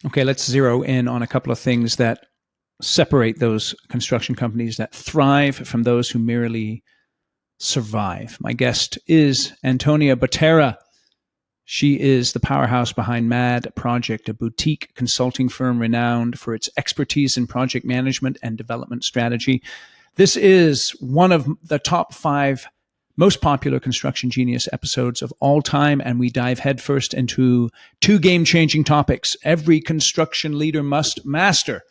Okay, let's zero in on a couple of things that separate those construction companies that thrive from those who merely survive. My guest is Antonia Botero. She is the powerhouse behind MAD Project, a boutique consulting firm renowned for its expertise in project management and development strategy. This is one of the top 5 most popular Construction Genius episodes of all time, and we dive headfirst into 2 game-changing topics every construction leader must master: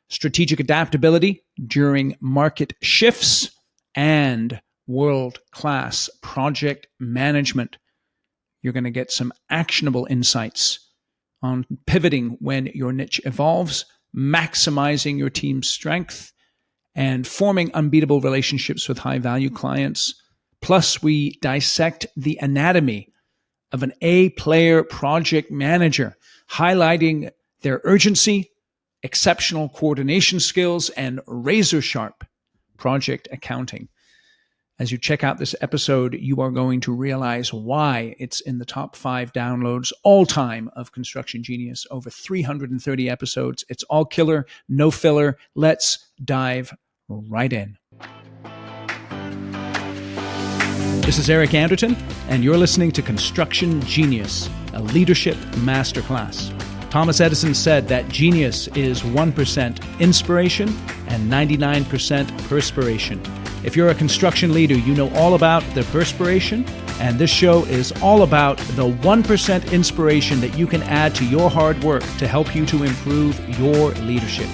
strategic adaptability during market shifts and world-class project management. You're going to get some actionable insights on pivoting when your niche evolves, maximizing your team's strength, and forming unbeatable relationships with high-value clients. Plus, we dissect the anatomy of an A-player project manager, highlighting their urgency, exceptional coordination skills, and razor-sharp project accounting. As you check out this episode, you are going to realize why it's in the top 5 downloads all time of Construction Genius. Over 330 episodes. It's all killer, no filler. Let's dive right in. This is Eric Anderton, and you're listening to Construction Genius, a leadership masterclass. Thomas Edison said that genius is 1% inspiration and 99% perspiration. If you're a construction leader, you know all about the perspiration, and this show is all about the 1% inspiration that you can add to your hard work to help you to improve your leadership.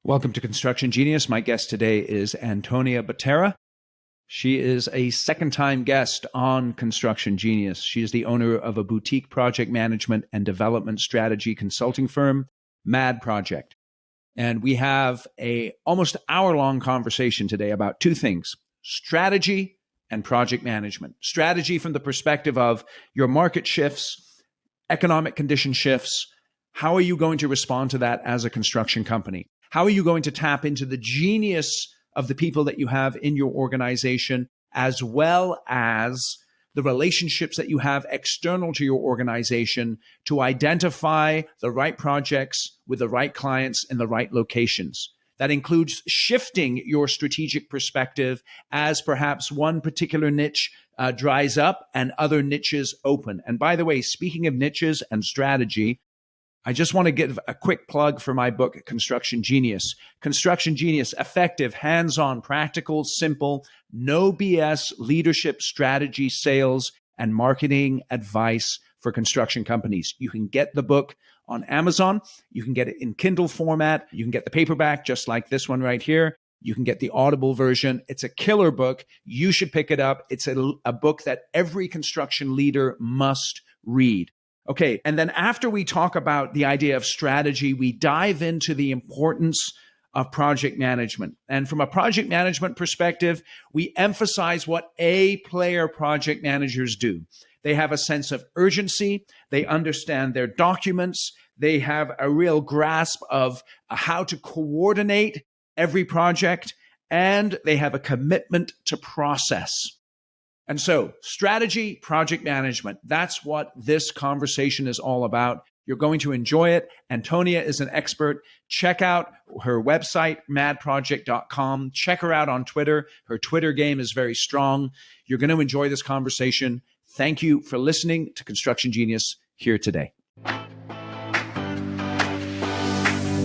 Welcome to Construction Genius. My guest today is Antonia Botero. She is a second-time guest on Construction Genius. She is the owner of a boutique project management and development strategy consulting firm, MAD Project. And we have a almost hour-long conversation today about 2 things: strategy and project management. Strategy from the perspective of your market shifts, economic condition shifts. How are you going to respond to that as a construction company? How are you going to tap into the genius of the people that you have in your organization, as well as the relationships that you have external to your organization to identify the right projects with the right clients in the right locations? That includes shifting your strategic perspective as perhaps one particular niche dries up and other niches open. And by the way, speaking of niches and strategy, I just want to give a quick plug for my book, Construction Genius. Construction Genius: effective, hands-on, practical, simple, no BS leadership, strategy, sales, and marketing advice for construction companies. You can get the book on Amazon. You can get it in Kindle format. You can get the paperback, just like this one right here. You can get the Audible version. It's a killer book. You should pick it up. It's a book that every construction leader must read. Okay, and then after we talk about the idea of strategy, we dive into the importance of project management. And from a project management perspective, we emphasize what A-player project managers do. They have a sense of urgency. They understand their documents. They have a real grasp of how to coordinate every project, and they have a commitment to process. And so strategy, project management, that's what this conversation is all about. You're going to enjoy it. Antonia is an expert. Check out her website, madproject.com. Check her out on Twitter. Her Twitter game is very strong. You're going to enjoy this conversation. Thank you for listening to Construction Genius here today.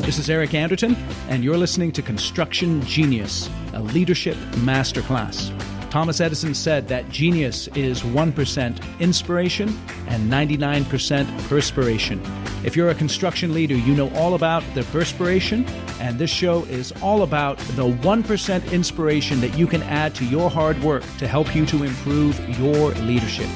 This is Eric Anderton, and you're listening to Construction Genius, a leadership masterclass. Thomas Edison said that genius is 1% inspiration and 99% perspiration. If you're a construction leader, you know all about the perspiration, and this show is all about the 1% inspiration that you can add to your hard work to help you to improve your leadership.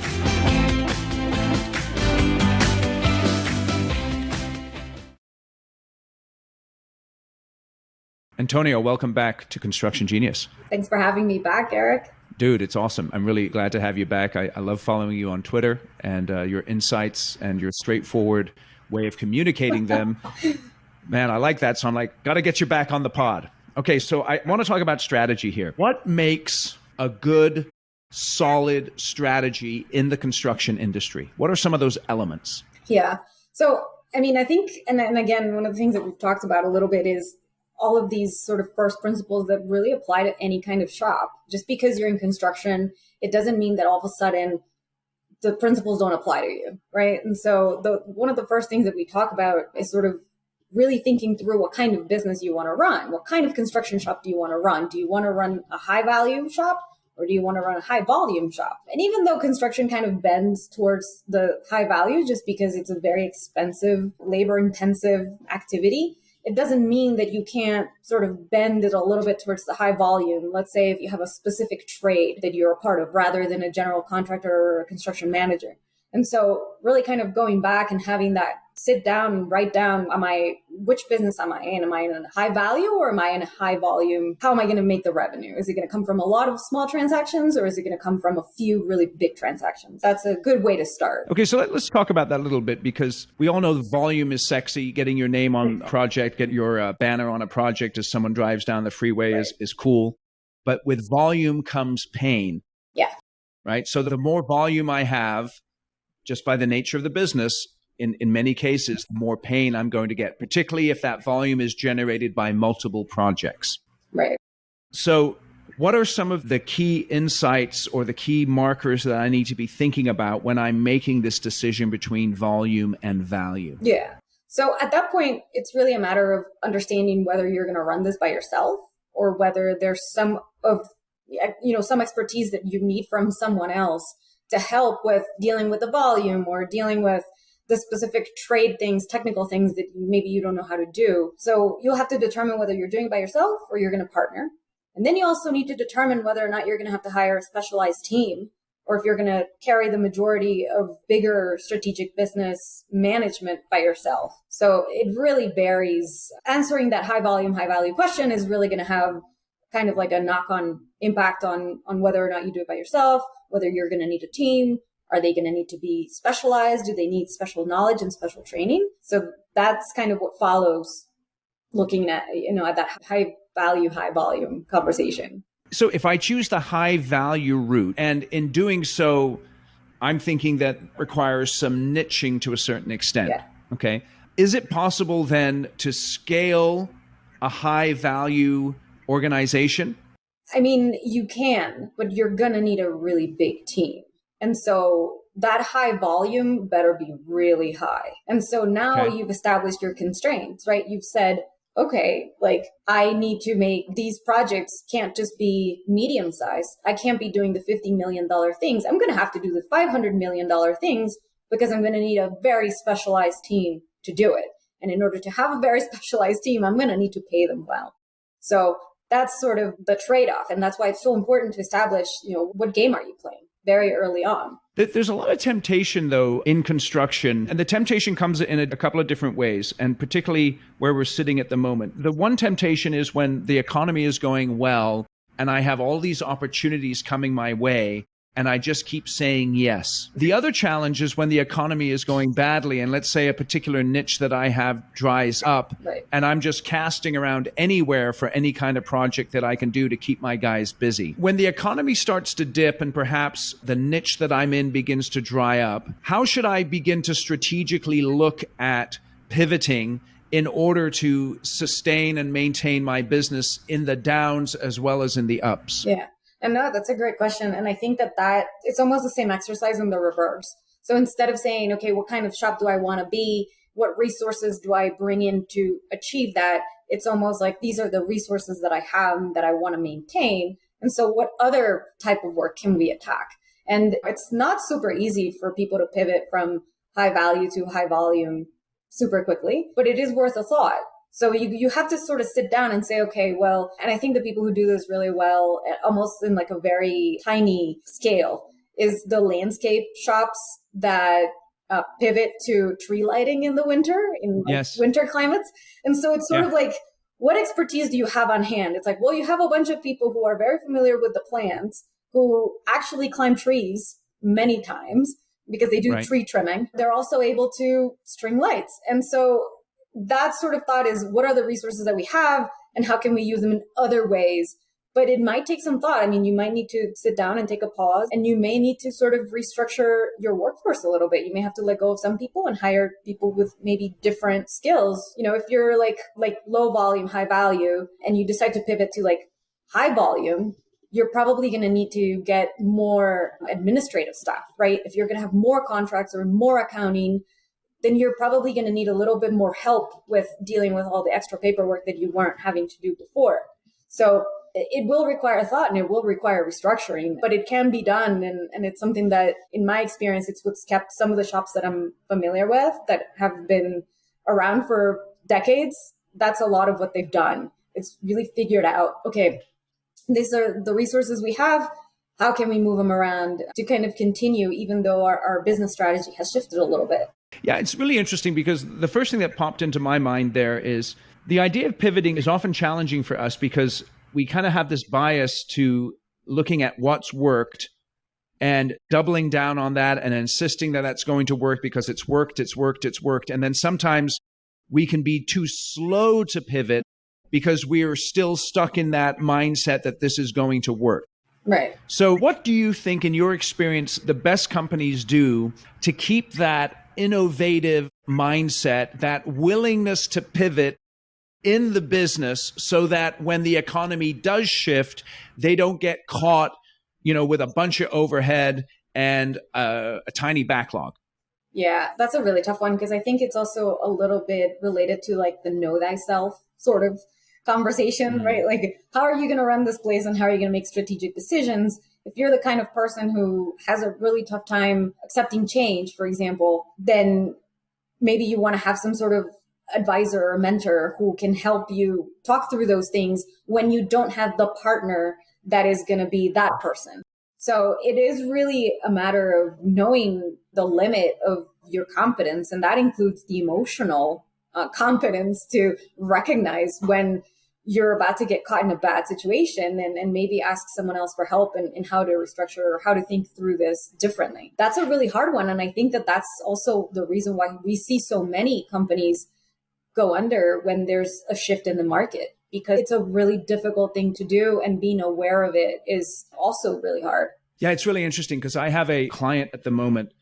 Antonia, welcome back to Construction Genius. Thanks for having me back, Eric. Dude, it's awesome. I'm really glad to have you back. I love following you on Twitter and your insights and your straightforward way of communicating them. Man, I like that. So I'm like, got to get you back on the pod. Okay, so I want to talk about strategy here. What makes a good solid strategy in the construction industry? What are some of those elements? Yeah. So, I mean, I think, and again, one of the things that we've talked about a little bit is all of these sort of first principles that really apply to any kind of shop. Just because you're in construction, it doesn't mean that all of a sudden the principles don't apply to you, right? And so one of the first things that we talk about is sort of really thinking through what kind of business you want to run. What kind of construction shop do you want to run? Do you want to run a high value shop, or do you want to run a high volume shop? And even though construction kind of bends towards the high value just because it's a very expensive, labor intensive activity, it doesn't mean that you can't sort of bend it a little bit towards the high volume. Let's say if you have a specific trade that you're a part of rather than a general contractor or a construction manager. And so really kind of going back and having that sit down and write down, which business am I in? Am I in a high value or am I in a high volume? How am I going to make the revenue? Is it going to come from a lot of small transactions or is it going to come from a few really big transactions? That's a good way to start. Okay, so let's talk about that a little bit, because we all know the volume is sexy. Getting your name on a project, get your banner on a project as someone drives down the freeway is cool. But with volume comes pain. Yeah. Right? So the more volume I have, just by the nature of the business, in many cases, the more pain I'm going to get, particularly if that volume is generated by multiple projects. Right. So what are some of the key insights or the key markers that I need to be thinking about when I'm making this decision between volume and value? Yeah. So at that point, it's really a matter of understanding whether you're going to run this by yourself or whether there's some expertise that you need from someone else to help with dealing with the volume or dealing with the specific trade things, technical things that maybe you don't know how to do. So you'll have to determine whether you're doing it by yourself or you're going to partner. And then you also need to determine whether or not you're going to have to hire a specialized team or if you're going to carry the majority of bigger strategic business management by yourself. So it really varies. Answering that high volume, high value question is really going to have kind of like a knock-on impact on whether or not you do it by yourself, whether you're going to need a team. Are they going to need to be specialized? Do they need special knowledge and special training? So that's kind of what follows looking at, at that high value, high volume conversation. So if I choose the high value route, and in doing so, I'm thinking that requires some niching to a certain extent. Yeah. Okay. Is it possible then to scale a high value organization? I mean, you can, but you're going to need a really big team. And so that high volume better be really high. And so now you've established your constraints, right? You've said, okay, like I need to make these projects can't just be medium sized. I can't be doing the $50 million things. I'm going to have to do the $500 million things because I'm going to need a very specialized team to do it. And in order to have a very specialized team, I'm going to need to pay them well. So that's sort of the trade-off. And that's why it's so important to establish, what game are you playing very early on. There's a lot of temptation, though, in construction. And the temptation comes in a couple of different ways, and particularly where we're sitting at the moment. The one temptation is when the economy is going well and I have all these opportunities coming my way, and I just keep saying yes. The other challenge is when the economy is going badly, and let's say a particular niche that I have dries up, and I'm just casting around anywhere for any kind of project that I can do to keep my guys busy. When the economy starts to dip and perhaps the niche that I'm in begins to dry up, how should I begin to strategically look at pivoting in order to sustain and maintain my business in the downs as well as in the ups? Yeah. And no, that's a great question. And I think that it's almost the same exercise in the reverse. So instead of saying, okay, what kind of shop do I want to be? What resources do I bring in to achieve that? It's almost like these are the resources that I have that I want to maintain. And so what other type of work can we attack? And it's not super easy for people to pivot from high value to high volume super quickly, but it is worth a thought. So you have to sort of sit down and say, okay, well, and I think the people who do this really well, almost in like a very tiny scale, is the landscape shops that pivot to tree lighting in the winter, in winter climates. And so it's sort of like, what expertise do you have on hand? It's like, well, you have a bunch of people who are very familiar with the plants, who actually climb trees many times because they do tree trimming. They're also able to string lights. And so that sort of thought is, what are the resources that we have and how can we use them in other ways, But it might take some thought. I mean, you might need to sit down and take a pause, and you may need to sort of restructure your workforce a little bit. You may have to let go of some people and hire people with maybe different skills. You know, if you're like low volume, high value, and you decide to pivot to like high volume, you're probably going to need to get more administrative staff, right? If you're going to have more contracts or more accounting, then you're probably going to need a little bit more help with dealing with all the extra paperwork that you weren't having to do before. So it will require thought and it will require restructuring, but it can be done. And it's something that, in my experience, it's what's kept some of the shops that I'm familiar with that have been around for decades. That's a lot of what they've done. It's really figured out, okay, these are the resources we have. How can we move them around to kind of continue, even though our business strategy has shifted a little bit? Yeah, it's really interesting because the first thing that popped into my mind there is the idea of pivoting is often challenging for us because we kind of have this bias to looking at what's worked and doubling down on that and insisting that that's going to work because it's worked. And then sometimes we can be too slow to pivot because we are still stuck in that mindset that this is going to work. Right. So what do you think, in your experience, the best companies do to keep that innovative mindset, that willingness to pivot in the business so that when the economy does shift, they don't get caught, with a bunch of overhead and a tiny backlog? Yeah, that's a really tough one because I think it's also a little bit related to like the know thyself sort of conversation, right? Like, how are you going to run this place and how are you going to make strategic decisions? If you're the kind of person who has a really tough time accepting change, for example, then maybe you want to have some sort of advisor or mentor who can help you talk through those things when you don't have the partner that is going to be that person. So it is really a matter of knowing the limit of your competence, and that includes the emotional competence to recognize when you're about to get caught in a bad situation and maybe ask someone else for help in how to restructure or how to think through this differently. That's a really hard one. And I think that that's also the reason why we see so many companies go under when there's a shift in the market, because it's a really difficult thing to do. And being aware of it is also really hard. Yeah, it's really interesting because I have a client at the moment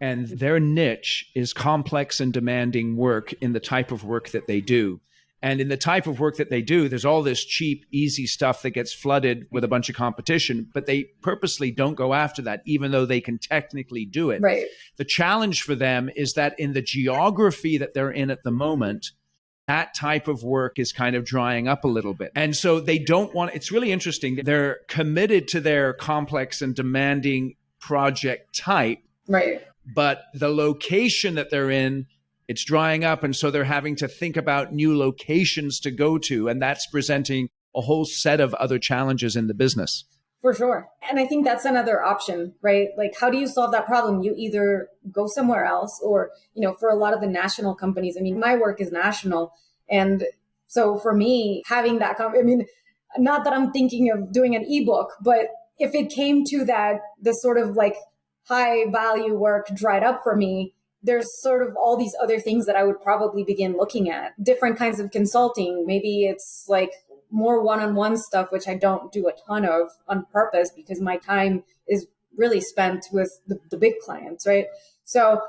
and their niche is complex and demanding work in the type of work that they do. And in the type of work that they do, there's all this cheap, easy stuff that gets flooded with a bunch of competition, but they purposely don't go after that, even though they can technically do it. Right. The challenge for them is that in the geography that they're in at the moment, that type of work is kind of drying up a little bit. And so they don't want, it's really interesting. They're committed to their complex and demanding project type. Right. But the location that they're in, it's drying up. And so they're having to think about new locations to go to. And that's presenting a whole set of other challenges in the business. For sure. And I think that's another option, right? Like, how do you solve that problem? You either go somewhere else or, for a lot of the national companies, I mean, my work is national. And so for me, having that, not that I'm thinking of doing an ebook, but if it came to that, the sort of like high value work dried up for me, there's sort of all these other things that I would probably begin looking at. Different kinds of consulting. Maybe it's like more one-on-one stuff, which I don't do a ton of on purpose because my time is really spent with the big clients, right? So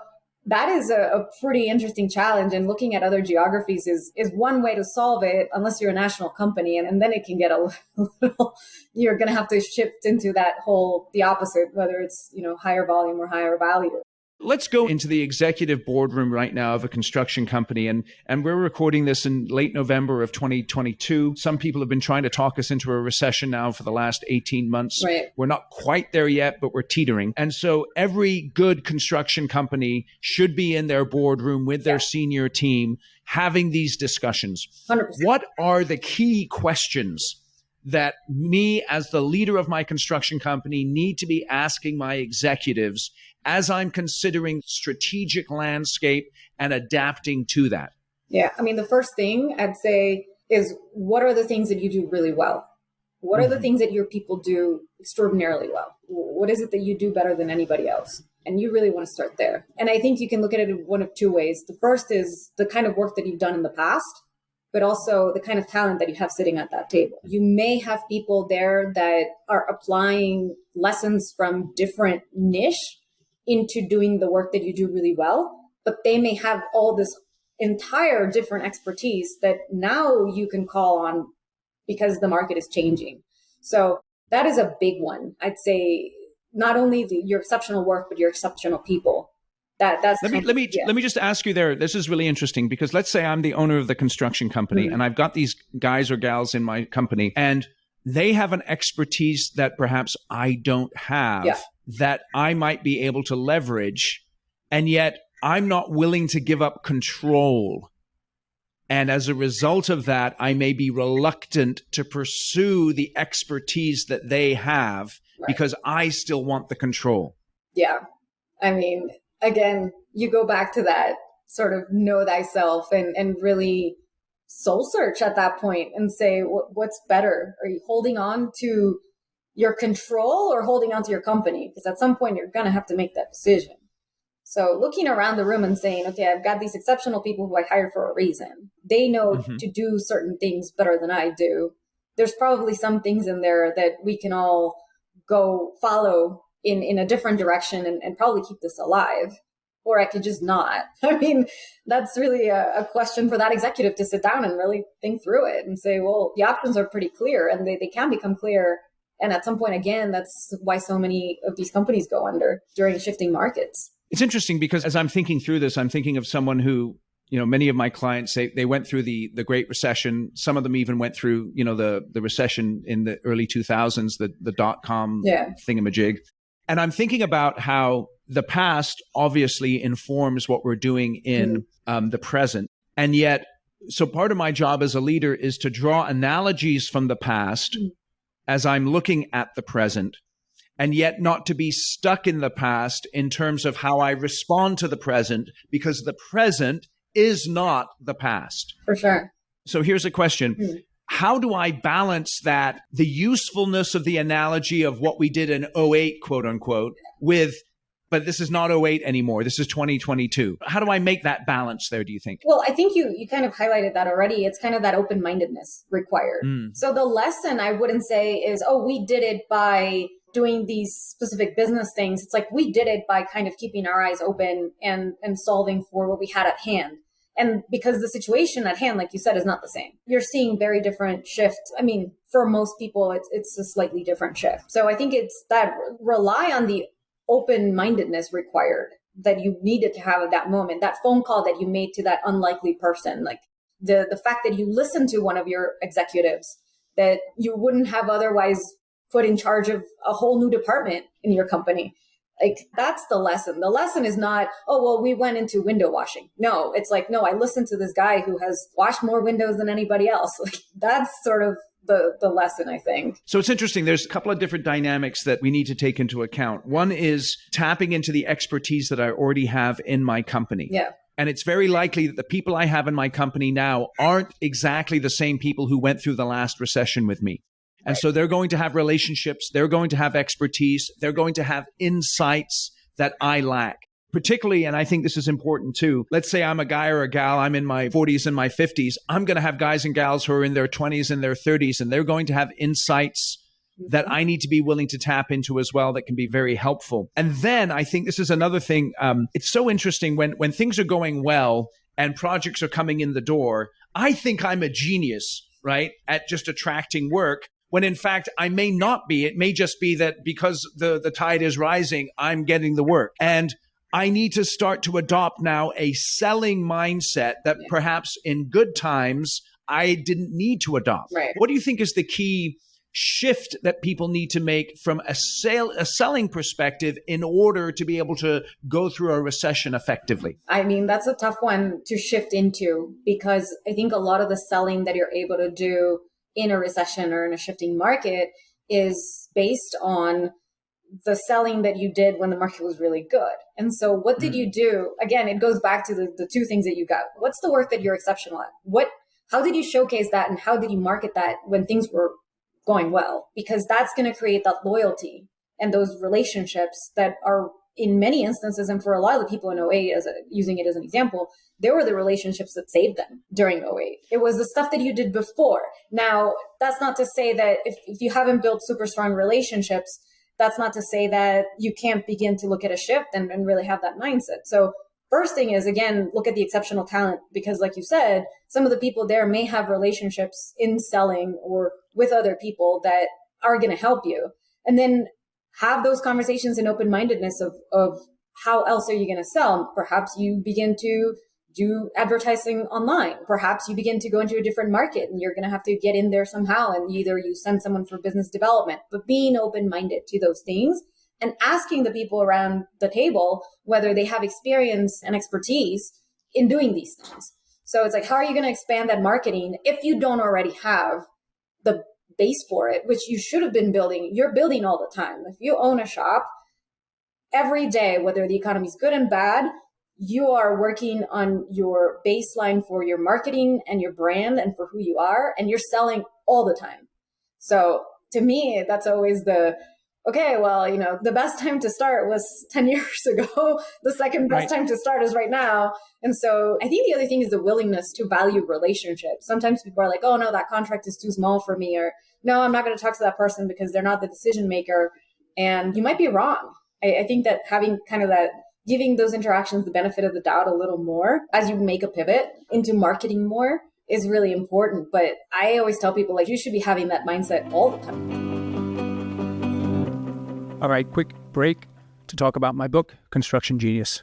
that is a pretty interesting challenge. And looking at other geographies is one way to solve it, unless you're a national company. And then it can get a little, you're going to have to shift into the opposite, whether it's, higher volume or higher value. Let's go into the executive boardroom right now of a construction company. And we're recording this in late November of 2022. Some people have been trying to talk us into a recession now for the last 18 months. Right. We're not quite there yet, but we're teetering. And so every good construction company should be in their boardroom with their senior team having these discussions. 100%. What are the key questions that me as the leader of my construction company need to be asking my executives as I'm considering strategic landscape and adapting to that? Yeah. The first thing I'd say is, what are the things that you do really well? What are the things that your people do extraordinarily well? What is it that you do better than anybody else? And you really want to start there. And I think you can look at it in one of two ways. The first is the kind of work that you've done in the past. but also the kind of talent that you have sitting at that table. You may have people there that are applying lessons from different niche into doing the work that you do really well, but they may have all this entire different expertise that now you can call on because the market is changing. So that is a big one. I'd say not only your exceptional work, but your exceptional people. Let me just ask you there. This is really interesting because let's say I'm the owner of the construction company and I've got these guys or gals in my company and they have an expertise that perhaps I don't have that I might be able to leverage. And yet I'm not willing to give up control. And as a result of that, I may be reluctant to pursue the expertise that they have because I still want the control. Yeah. I mean, again, you go back to that sort of know thyself and really soul search at that point and say, what's better? Are you holding on to your control or holding on to your company? Because at some point you're going to have to make that decision. So looking around the room and saying, okay, I've got these exceptional people who I hired for a reason. They know to do certain things better than I do. There's probably some things in there that we can all go follow in a different direction and probably keep this alive. Or I could just not. I mean, that's really a question for that executive to sit down and really think through it and say, well, the options are pretty clear and they can become clear. And at some point, again, that's why so many of these companies go under during shifting markets. It's interesting because as I'm thinking through this, I'm thinking of someone who, many of my clients say they went through the Great Recession. Some of them even went through, the recession in the early 2000s, the dot-com thingamajig. And I'm thinking about how the past obviously informs what we're doing in the present. And yet, so part of my job as a leader is to draw analogies from the past as I'm looking at the present, and yet not to be stuck in the past in terms of how I respond to the present, because the present is not the past. For sure. So here's a question. How do I balance that, the usefulness of the analogy of what we did in 08, quote unquote, with, but this is not 08 anymore. This is 2022. How do I make that balance there, do you think? Well, I think you kind of highlighted that already. It's kind of that open-mindedness required. So the lesson I wouldn't say is, we did it by doing these specific business things. It's like we did it by kind of keeping our eyes open and solving for what we had at hand. And because the situation at hand, like you said, is not the same. You're seeing very different shifts. I mean, for most people, it's a slightly different shift. So I think it's that rely on the open-mindedness required that you needed to have at that moment, that phone call that you made to that unlikely person, like the fact that you listened to one of your executives that you wouldn't have otherwise put in charge of a whole new department in your company. Like, that's the lesson. The lesson is not, we went into window washing. No, it's like, no, I listened to this guy who has washed more windows than anybody else. Like, that's sort of the lesson, I think. So it's interesting. There's a couple of different dynamics that we need to take into account. One is tapping into the expertise that I already have in my company. Yeah. And it's very likely that the people I have in my company now aren't exactly the same people who went through the last recession with me. And so they're going to have relationships, they're going to have expertise, they're going to have insights that I lack. Particularly, and I think this is important too, let's say I'm a guy or a gal, I'm in my 40s and my 50s, I'm going to have guys and gals who are in their 20s and their 30s, and they're going to have insights that I need to be willing to tap into as well that can be very helpful. And then I think this is another thing, it's so interesting when things are going well and projects are coming in the door, I think I'm a genius, right, at just attracting work. When in fact, I may not be. It may just be that because the tide is rising, I'm getting the work. And I need to start to adopt now a selling mindset that perhaps in good times, I didn't need to adopt. Right. What do you think is the key shift that people need to make from a selling perspective in order to be able to go through a recession effectively? I mean, that's a tough one to shift into, because I think a lot of the selling that you're able to do in a recession or in a shifting market is based on the selling that you did when the market was really good. And so what did you do? Again, it goes back to the two things that you got. What's the work that you're exceptional at? How did you showcase that, and how did you market that when things were going well? Because that's going to create that loyalty and those relationships that are in many instances, and for a lot of the people in '08, using it as an example, there were the relationships that saved them during '08. It was the stuff that you did before. Now, that's not to say that if you haven't built super strong relationships, that's not to say that you can't begin to look at a shift and really have that mindset. So first thing is, again, look at the exceptional talent, because like you said, some of the people there may have relationships in selling or with other people that are going to help you. And then have those conversations and open-mindedness of how else are you going to sell? Perhaps you begin to do advertising online. Perhaps you begin to go into a different market and you're going to have to get in there somehow, and either you send someone for business development. But being open-minded to those things and asking the people around the table whether they have experience and expertise in doing these things. So it's like, how are you going to expand that marketing if you don't already have the base for it, which you should have been building? You're building all the time. If you own a shop, every day, whether the economy is good and bad, you are working on your baseline for your marketing and your brand and for who you are, and you're selling all the time. So to me, that's always okay, well, the best time to start was 10 years ago. The second best time to start is right now. And so I think the other thing is the willingness to value relationships. Sometimes people are like, oh no, that contract is too small for me, or no, I'm not going to talk to that person because they're not the decision maker. And you might be wrong. I think that having kind of that, giving those interactions the benefit of the doubt a little more as you make a pivot into marketing more is really important. But I always tell people, like, you should be having that mindset all the time. All right, quick break to talk about my book, Construction Genius.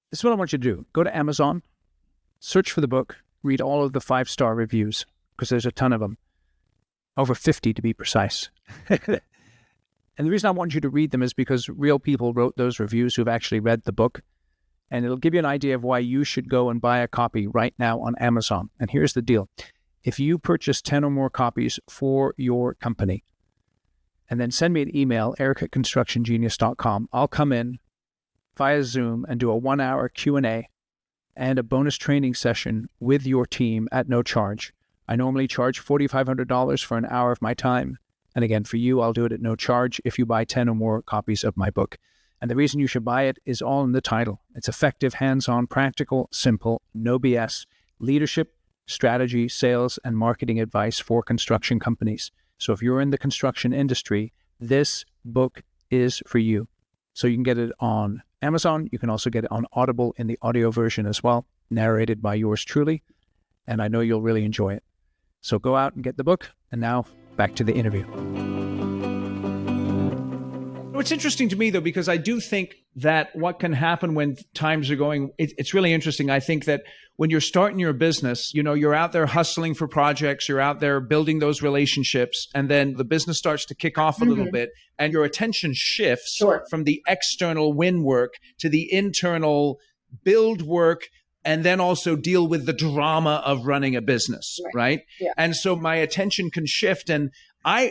This is what I want you to do. Go to Amazon, search for the book, read all of the 5-star reviews, because there's a ton of them. Over 50 to be precise. And the reason I want you to read them is because real people wrote those reviews who've actually read the book. And it'll give you an idea of why you should go and buy a copy right now on Amazon. And here's the deal. If you purchase 10 or more copies for your company, and then send me an email, eric@constructiongenius.com, I'll come in via Zoom and do a 1-hour Q&A and a bonus training session with your team at no charge. I normally charge $4,500 for an hour of my time. And again, for you, I'll do it at no charge if you buy 10 or more copies of my book. And the reason you should buy it is all in the title. It's effective, hands-on, practical, simple, no BS, leadership, strategy, sales, and marketing advice for construction companies. So if you're in the construction industry, this book is for you. So you can get it on Amazon. You can also get it on Audible in the audio version as well, narrated by yours truly. And I know you'll really enjoy it. So go out and get the book. And now back to the interview. It's interesting to me, though, because I do think that what can happen when times are going, it's really interesting. I think that when you're starting your business, you're out there hustling for projects, you're out there building those relationships, and then the business starts to kick off a little bit, and your attention shifts from the external win work to the internal build work, and then also deal with the drama of running a business, right? Yeah. And so my attention can shift. And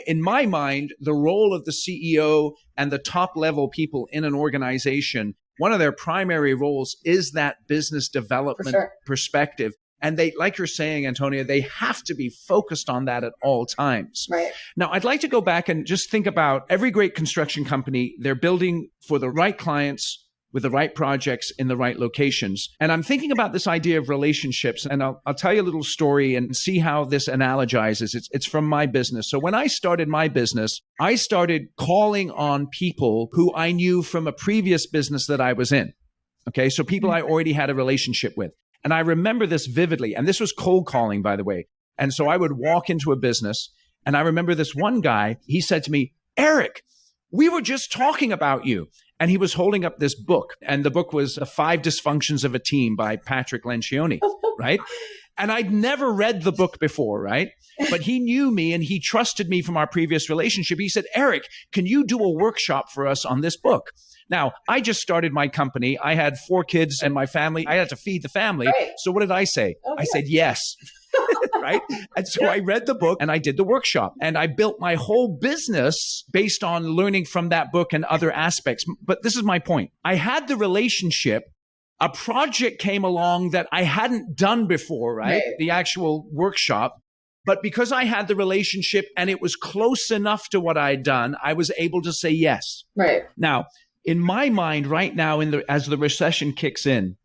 in my mind, the role of the CEO and the top level people in an organization, one of their primary roles is that business development perspective. And they, like you're saying, Antonia, they have to be focused on that at all times. Right. Now, I'd like to go back and just think about every great construction company. They're building for the right clients, with the right projects in the right locations. And I'm thinking about this idea of relationships, and I'll tell you a little story and see how this analogizes. It's from my business. So when I started my business, I started calling on people who I knew from a previous business that I was in. Okay, so people I already had a relationship with. And I remember this vividly. And this was cold calling, by the way. And so I would walk into a business, and I remember this one guy, he said to me, "Eric, we were just talking about you." And he was holding up this book. And the book was 5 Dysfunctions of a Team by Patrick Lencioni, right? And I'd never read the book before, right? But he knew me and he trusted me from our previous relationship. He said, "Eric, can you do a workshop for us on this book?" Now, I just started my company. I had 4 kids and my family. I had to feed the family. Right. So what did I say? I said, yes. Right? And so I read the book and I did the workshop, and I built my whole business based on learning from that book and other aspects. But this is my point. I had the relationship. A project came along that I hadn't done before, right? The actual workshop. But because I had the relationship and it was close enough to what I'd done, I was able to say yes. Right. Now, in my mind right now, as the recession kicks in,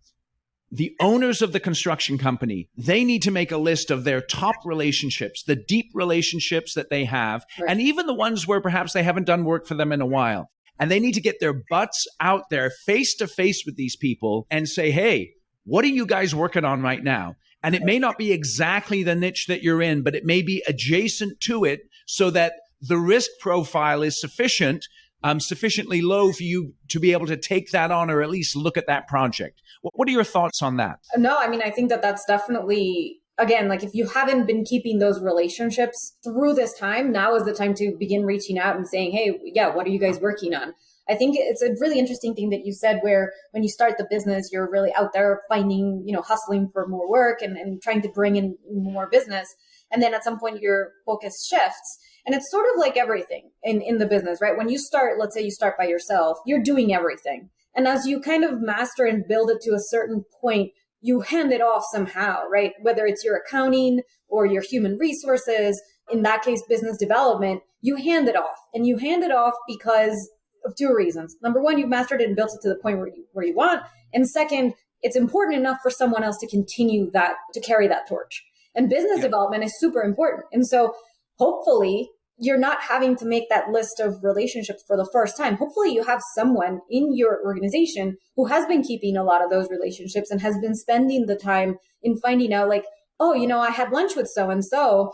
the owners of the construction company, they need to make a list of their top relationships, the deep relationships that they have, Right. and even the ones where perhaps they haven't done work for them in a while. And they need to get their butts out there face to face with these people and say, hey, what are you guys working on right now? And it may not be exactly the niche that you're in, but it may be adjacent to it so that the risk profile is sufficiently low for you to be able to take that on or at least look at that project. What are your thoughts on that? No, I mean, I think that that's definitely, again, like if you haven't been keeping those relationships through this time, now is the time to begin reaching out and saying, hey, yeah, what are you guys working on? I think it's a really interesting thing that you said where when you start the business, you're really out there finding, hustling for more work and trying to bring in more business. And then at some point your focus shifts. And it's sort of like everything in the business, right? When you start, let's say you start by yourself, you're doing everything. And as you kind of master and build it to a certain point, you hand it off somehow, right? Whether it's your accounting or your human resources, in that case, business development, you hand it off. And you hand it off because of two reasons. Number one, you've mastered it and built it to the point where you want. And second, it's important enough for someone else to continue that, to carry that torch. And business development is super important. And so hopefully you're not having to make that list of relationships for the first time. Hopefully you have someone in your organization who has been keeping a lot of those relationships and has been spending the time in finding out like, oh, I had lunch with so-and-so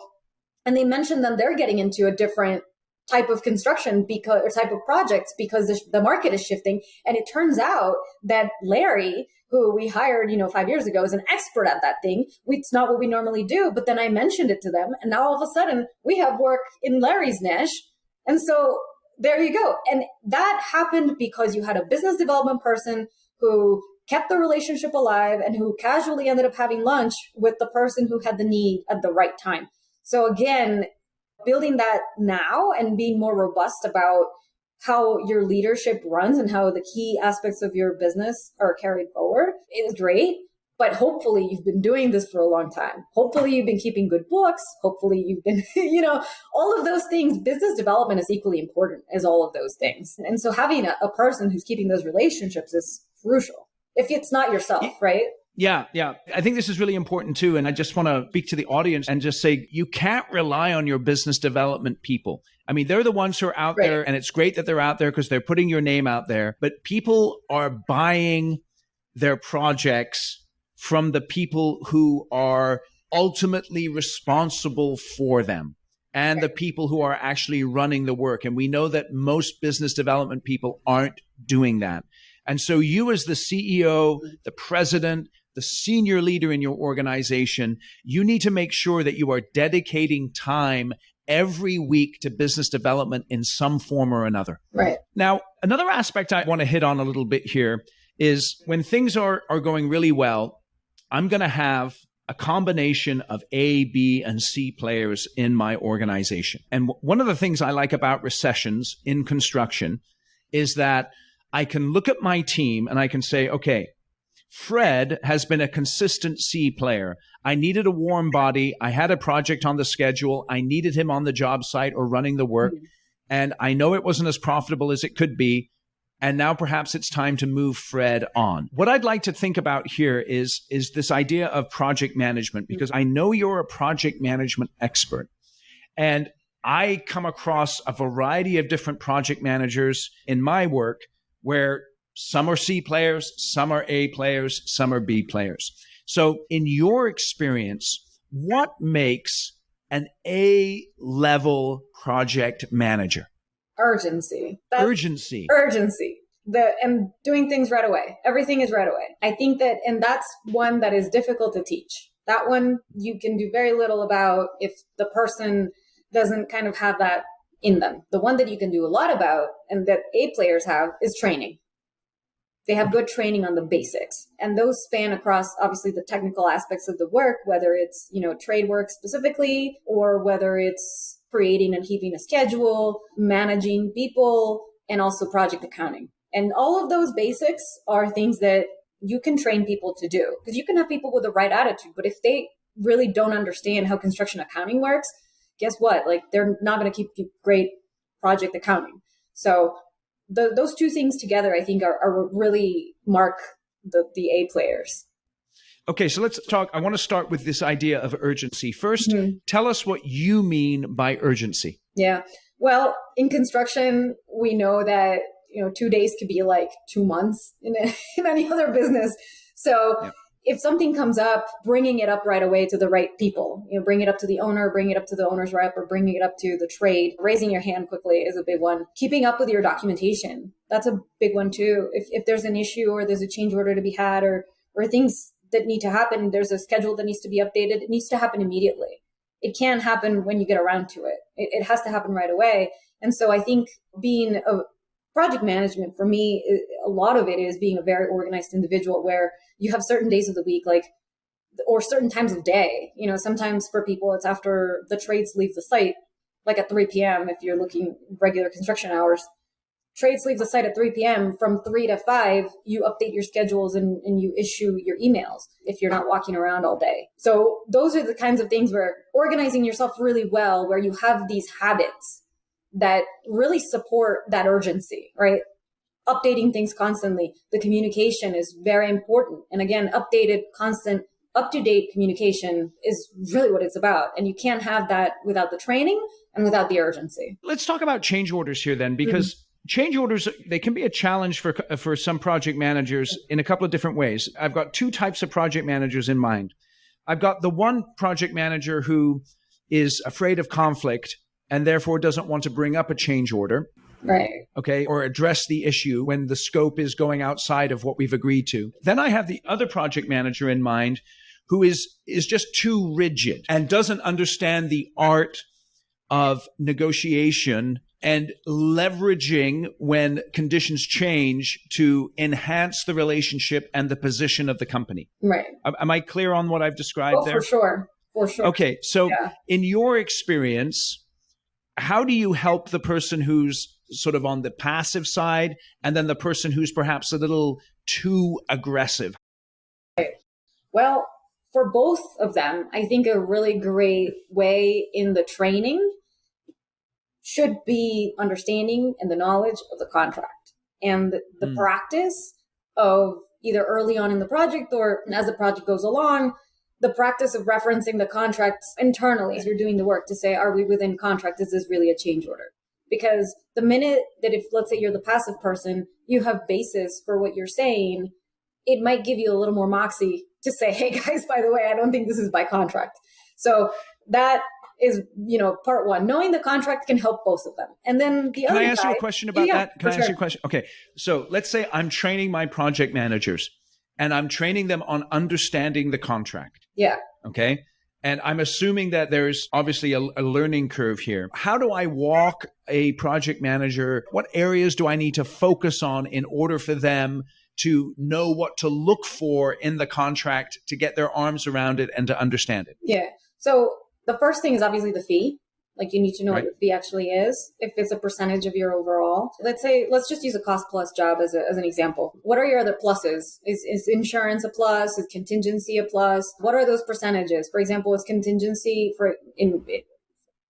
and they mentioned that they're getting into a different type of construction or type of projects because the market is shifting. And it turns out that Larry, who we hired, 5 years ago, is an expert at that thing. It's not what we normally do. But then I mentioned it to them. And now all of a sudden we have work in Larry's niche. And so there you go. And that happened because you had a business development person who kept the relationship alive and who casually ended up having lunch with the person who had the need at the right time. So again, building that now and being more robust about how your leadership runs and how the key aspects of your business are carried forward is great. But hopefully you've been doing this for a long time. Hopefully you've been keeping good books. Hopefully you've been, all of those things. Business development is equally important as all of those things. And so having a person who's keeping those relationships is crucial if it's not yourself, right? Yeah. I think this is really important too. And I just want to speak to the audience and just say, you can't rely on your business development people. I mean, they're the ones who are out there, and it's great that they're out there because they're putting your name out there, but people are buying their projects from the people who are ultimately responsible for them and the people who are actually running the work. And we know that most business development people aren't doing that. And so you as the CEO, the president, the senior leader in your organization, you need to make sure that you are dedicating time every week to business development in some form or another. Right. Now, another aspect I want to hit on a little bit here is when things are going really well, I'm going to have a combination of A, B, and C players in my organization. And one of the things I like about recessions in construction is that I can look at my team and I can say, okay, Fred has been a consistent C player. I needed a warm body. I had a project on the schedule. I needed him on the job site or running the work. And I know it wasn't as profitable as it could be. And now perhaps it's time to move Fred on. What I'd like to think about here is this idea of project management, because I know you're a project management expert. And I come across a variety of different project managers in my work where some are C players, some are A players, some are B players. So in your experience, what makes an A-level project manager? Urgency. Urgency. And doing things right away. Everything is right away. I think that, and that's one that is difficult to teach. That one you can do very little about if the person doesn't kind of have that in them. The one that you can do a lot about and that A players have is training. They have good training on the basics, and those span across obviously the technical aspects of the work, whether it's, trade work specifically, or whether it's creating and keeping a schedule, managing people, and also project accounting. And all of those basics are things that you can train people to do, because you can have people with the right attitude, but if they really don't understand how construction accounting works, guess what? Like, they're not going to keep great project accounting. So those two things together, I think, are really mark the A players. Okay, so let's talk. I want to start with this idea of urgency. First, tell us what you mean by urgency. Yeah. Well, in construction, we know that 2 days could be like 2 months in any other business. So if something comes up, bringing it up right away to the right people, bring it up to the owner, bring it up to the owner's rep, or bringing it up to the trade, raising your hand quickly is a big one. Keeping up with your documentation, that's a big one too. If there's an issue or there's a change order to be had or things that need to happen, there's a schedule that needs to be updated, it needs to happen immediately. It can't happen when you get around to it. It has to happen right away. And so I think being a project management, for me, a lot of it is being a very organized individual where you have certain days of the week, or certain times of day. Sometimes for people, it's after the trades leave the site, like at 3 p.m. if you're looking regular construction hours. Trades leave the site at 3 p.m. From 3 to 5, you update your schedules and you issue your emails if you're not walking around all day. So those are the kinds of things where organizing yourself really well, where you have these habits that really support that urgency, right? Updating things constantly. The communication is very important. And again, updated, constant, up-to-date communication is really what it's about. And you can't have that without the training and without the urgency. Let's talk about change orders here then, because change orders, they can be a challenge for some project managers in a couple of different ways. I've got two types of project managers in mind. I've got the one project manager who is afraid of conflict and therefore doesn't want to bring up a change order. Right. Okay. Or address the issue when the scope is going outside of what we've agreed to. Then I have the other project manager in mind who is just too rigid and doesn't understand the art of negotiation and leveraging when conditions change to enhance the relationship and the position of the company. Right. Am I clear on what I've described there? For sure. For sure. Okay. So in your experience, how do you help the person who's sort of on the passive side and then the person who's perhaps a little too aggressive? Right. Well, for both of them, I think a really great way in the training should be understanding and the knowledge of the contract and the practice of either early on in the project or as the project goes along, the practice of referencing the contracts internally as you're doing the work to say, are we within contract? Is this really a change order? Because the minute that if, let's say you're the passive person, you have basis for what you're saying, it might give you a little more moxie to say, hey guys, by the way, I don't think this is by contract. So that is, part one. Knowing the contract can help both of them. And then the other Can I ask you a question about that? Can I ask you a question? Okay. So let's say I'm training my project managers and I'm training them on understanding the contract. Yeah. Okay. And I'm assuming that there's obviously a learning curve here. How do I walk a project manager? What areas do I need to focus on in order for them to know what to look for in the contract to get their arms around it and to understand it? Yeah. So the first thing is obviously the fee. Like you need to know what the fee actually is. If it's a percentage of your overall, let's just use a cost plus job as an example. What are your other pluses? Is insurance a plus? Is contingency a plus? What are those percentages? For example, is contingency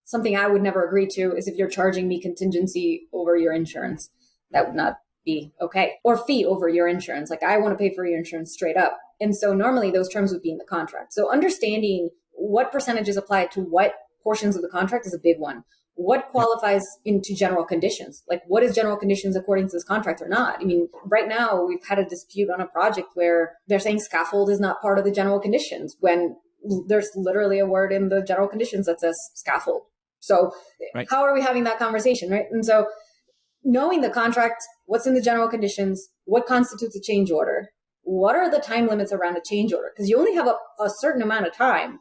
something I would never agree to is if you're charging me contingency over your insurance. That would not be okay. Or fee over your insurance. Like I want to pay for your insurance straight up. And so normally those terms would be in the contract. So understanding what percentages apply to what portions of the contract is a big one. What qualifies into general conditions? Like what is general conditions according to this contract or not? I mean, right now we've had a dispute on a project where they're saying scaffold is not part of the general conditions when there's literally a word in the general conditions that says scaffold. So how are we having that conversation, right? And so knowing the contract, what's in the general conditions, what constitutes a change order, what are the time limits around a change order? Because you only have a certain amount of time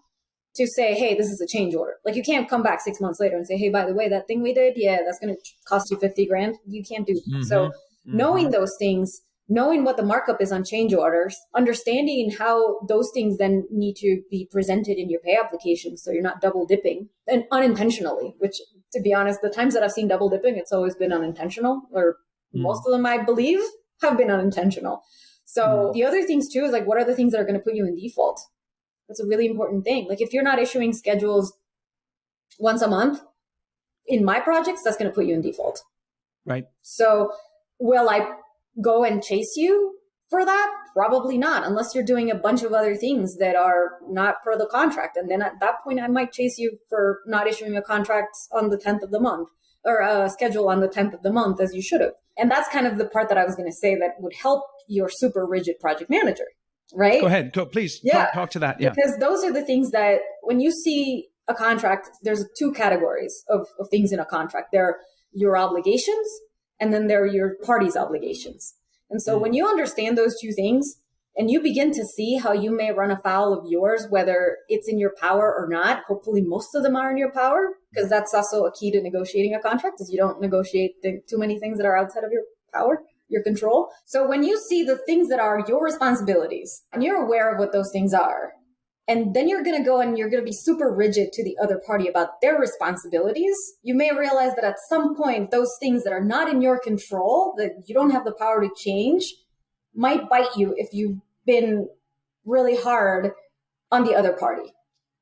to say, hey, this is a change order. Like you can't come back 6 months later and say, hey, by the way, that thing we did, that's going to cost you 50 grand. You can't do that. So knowing those things, knowing what the markup is on change orders, understanding how those things then need to be presented in your pay application so you're not double dipping and unintentionally, which to be honest, the times that I've seen double dipping, it's always been unintentional or most of them, I believe, have been unintentional. So the other things too is like, what are the things that are going to put you in default? That's a really important thing. Like if you're not issuing schedules once a month, in my projects, that's going to put you in default. Right. So will I go and chase you for that? Probably not, unless you're doing a bunch of other things that are not per the contract. And then at that point, I might chase you for not issuing a contract on the 10th of the month or a schedule on the 10th of the month as you should have. And that's kind of the part that I was going to say that would help your super rigid project manager, right? Go ahead. Please talk to that. Yeah. Because those are the things that when you see a contract, there's two categories of things in a contract. There are your obligations, and then there are your party's obligations. And so when you understand those two things and you begin to see how you may run afoul of yours, whether it's in your power or not, hopefully most of them are in your power, because that's also a key to negotiating a contract is you don't negotiate too many things that are outside of your power, your control. So when you see the things that are your responsibilities and you're aware of what those things are, and then you're going to go and you're going to be super rigid to the other party about their responsibilities, you may realize that at some point, those things that are not in your control, that you don't have the power to change, might bite you if you've been really hard on the other party.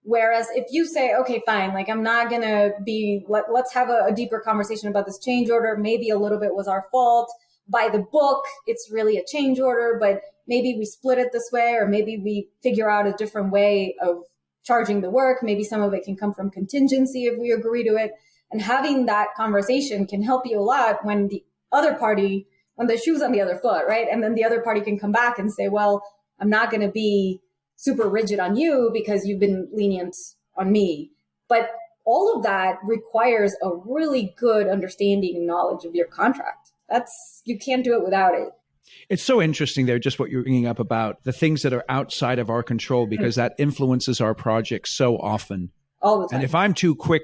Whereas if you say, okay, fine, like I'm not going to be, let's have a deeper conversation about this change order. Maybe a little bit was our fault. By the book, it's really a change order, but maybe we split it this way, or maybe we figure out a different way of charging the work. Maybe some of it can come from contingency if we agree to it. And having that conversation can help you a lot when the other party, when the shoe's on the other foot, right? And then the other party can come back and say, well, I'm not going to be super rigid on you because you've been lenient on me. But all of that requires a really good understanding and knowledge of your contract. You can't do it without it. It's so interesting there, just what you're bringing up about the things that are outside of our control, because that influences our projects so often. All the time. And if I'm too quick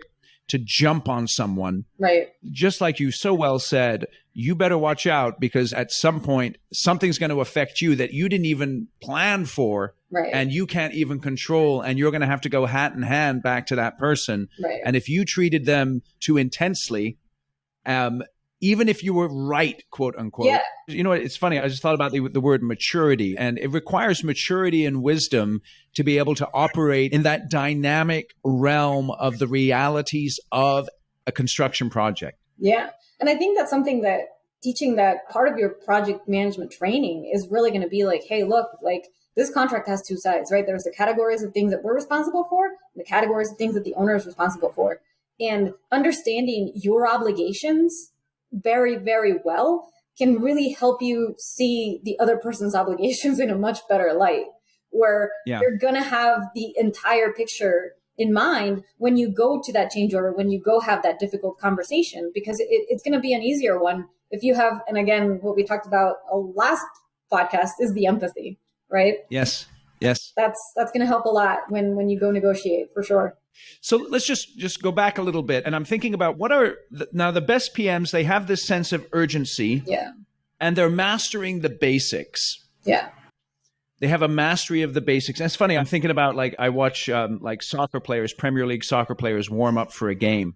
to jump on someone, right, just like you so well said, you better watch out, because at some point, something's going to affect you that you didn't even plan for, right, and you can't even control, and you're going to have to go hat in hand back to that person. Right. And if you treated them too intensely, even if you were right, quote unquote. Yeah. You know, it's funny. I just thought about the word maturity, and it requires maturity and wisdom to be able to operate in that dynamic realm of the realities of a construction project. Yeah. And I think that's something that teaching that part of your project management training is really going to be like, hey, look, like this contract has two sides, right? There's the categories of things that we're responsible for, and the categories of things that the owner is responsible for. And understanding your obligations very, very well can really help you see the other person's obligations in a much better light, where you're going to have the entire picture in mind when you go to that change order, when you go have that difficult conversation, because it's going to be an easier one if you have, and again, what we talked about last podcast is the empathy, right? Yes. That's going to help a lot when you go negotiate, for sure. So let's just go back a little bit. And I'm thinking about now the best PMs, they have this sense of urgency. Yeah. And they're mastering the basics. Yeah. They have a mastery of the basics. And it's funny. I'm thinking about, like, I watch like soccer players, Premier League soccer players warm up for a game.